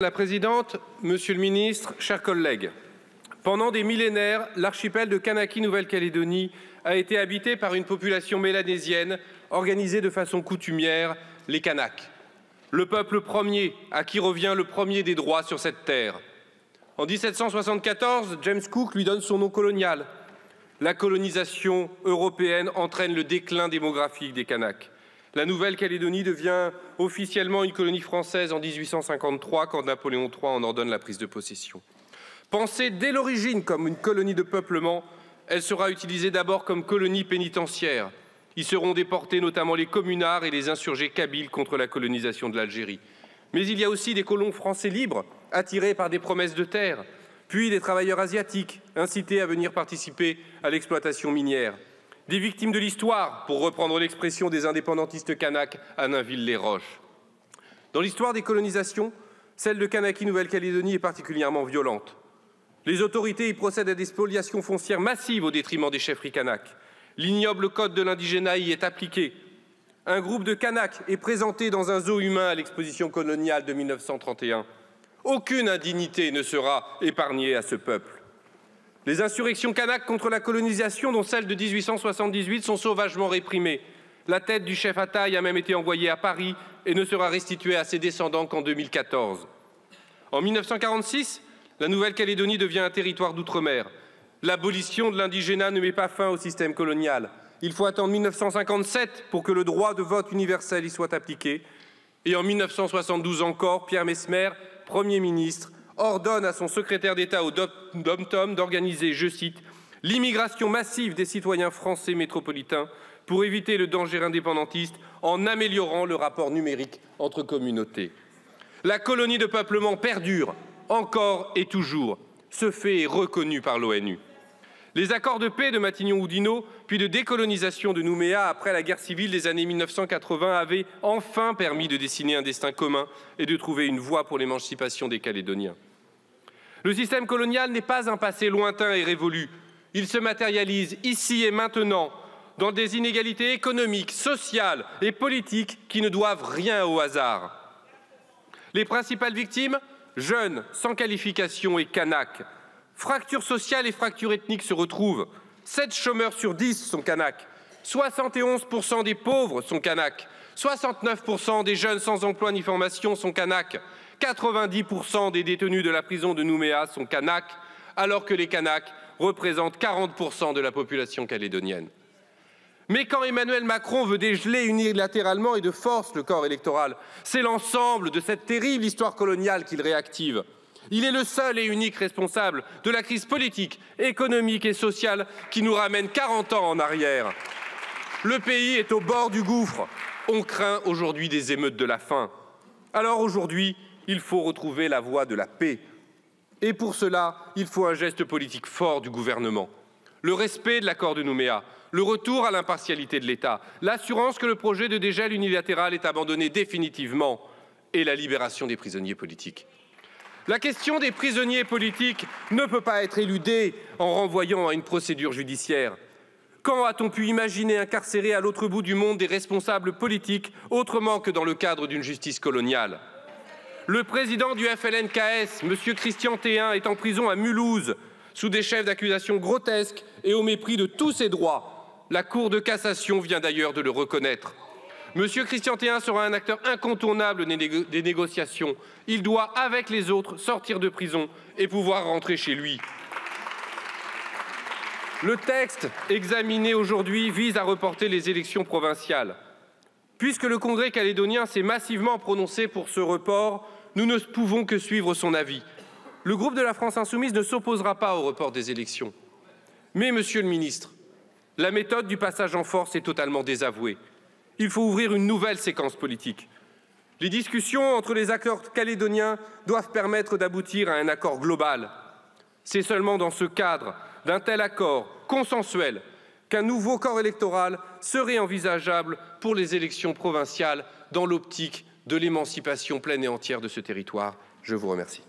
La présidente, monsieur le ministre, chers collègues, pendant des millénaires, l'archipel de Kanaki-Nouvelle-Calédonie a été habité par une population mélanésienne organisée de façon coutumière, les Kanaks. Le peuple premier, à qui revient le premier des droits sur cette terre. En 1774, James Cook lui donne son nom colonial. La colonisation européenne entraîne le déclin démographique des Kanaks. La Nouvelle-Calédonie devient officiellement une colonie française en 1853, quand Napoléon III en ordonne la prise de possession. Pensée dès l'origine comme une colonie de peuplement, elle sera utilisée d'abord comme colonie pénitentiaire. Y seront déportés notamment les communards et les insurgés kabyles contre la colonisation de l'Algérie. Mais il y a aussi des colons français libres, attirés par des promesses de terre, puis des travailleurs asiatiques, incités à venir participer à l'exploitation minière. Des victimes de l'histoire, pour reprendre l'expression des indépendantistes kanaks à Nainville-les-Roches. Dans l'histoire des colonisations, celle de Kanaki-Nouvelle-Calédonie est particulièrement violente. Les autorités y procèdent à des spoliations foncières massives au détriment des chefferies kanaks. L'ignoble code de l'indigénat y est appliqué. Un groupe de Kanaks est présenté dans un zoo humain à l'exposition coloniale de 1931. Aucune indignité ne sera épargnée à ce peuple. Les insurrections kanaks contre la colonisation, dont celle de 1878, sont sauvagement réprimées. La tête du chef Ataï a même été envoyée à Paris et ne sera restituée à ses descendants qu'en 2014. En 1946, la Nouvelle-Calédonie devient un territoire d'outre-mer. L'abolition de l'indigénat ne met pas fin au système colonial. Il faut attendre 1957 pour que le droit de vote universel y soit appliqué. Et en 1972 encore, Pierre Messmer, Premier ministre, ordonne à son secrétaire d'État au Dom-Tom d'organiser, je cite, « l'immigration massive des citoyens français métropolitains pour éviter le danger indépendantiste en améliorant le rapport numérique entre communautés ». La colonie de peuplement perdure, encore et toujours. Ce fait est reconnu par l'ONU. Les accords de paix de Matignon-Oudinot, puis de décolonisation de Nouméa après la guerre civile des années 1980 avaient enfin permis de dessiner un destin commun et de trouver une voie pour l'émancipation des Calédoniens. Le système colonial n'est pas un passé lointain et révolu. Il se matérialise ici et maintenant dans des inégalités économiques, sociales et politiques qui ne doivent rien au hasard. Les principales victimes, jeunes, sans qualification et Kanaks. Fracture sociale et fracture ethnique se retrouvent. 7 chômeurs sur 10 sont Kanaks. 71% des pauvres sont Kanaks. 69% des jeunes sans emploi ni formation sont Kanaks. 90% des détenus de la prison de Nouméa sont Kanaks, alors que les Kanaks représentent 40% de la population calédonienne. Mais quand Emmanuel Macron veut dégeler unilatéralement et de force le corps électoral, c'est l'ensemble de cette terrible histoire coloniale qu'il réactive. Il est le seul et unique responsable de la crise politique, économique et sociale qui nous ramène 40 ans en arrière. Le pays est au bord du gouffre. On craint aujourd'hui des émeutes de la faim. Alors aujourd'hui, il faut retrouver la voie de la paix. Et pour cela, il faut un geste politique fort du gouvernement. Le respect de l'accord de Nouméa, le retour à l'impartialité de l'État, l'assurance que le projet de dégel unilatéral est abandonné définitivement et la libération des prisonniers politiques. La question des prisonniers politiques ne peut pas être éludée en renvoyant à une procédure judiciaire. Quand a-t-on pu imaginer incarcérer à l'autre bout du monde des responsables politiques autrement que dans le cadre d'une justice coloniale? Le président du FLNKS, M. Christian Théin, est en prison à Mulhouse, sous des chefs d'accusation grotesques et au mépris de tous ses droits. La Cour de cassation vient d'ailleurs de le reconnaître. M. Christian Théin sera un acteur incontournable des négociations. Il doit, avec les autres, sortir de prison et pouvoir rentrer chez lui. Le texte examiné aujourd'hui vise à reporter les élections provinciales. Puisque le Congrès calédonien s'est massivement prononcé pour ce report, nous ne pouvons que suivre son avis. Le groupe de la France Insoumise ne s'opposera pas au report des élections. Mais, Monsieur le ministre, la méthode du passage en force est totalement désavouée. Il faut ouvrir une nouvelle séquence politique. Les discussions entre les acteurs calédoniens doivent permettre d'aboutir à un accord global. C'est seulement dans ce cadre d'un tel accord consensuel qu'un nouveau corps électoral serait envisageable pour les élections provinciales dans l'optique de l'émancipation pleine et entière de ce territoire. Je vous remercie.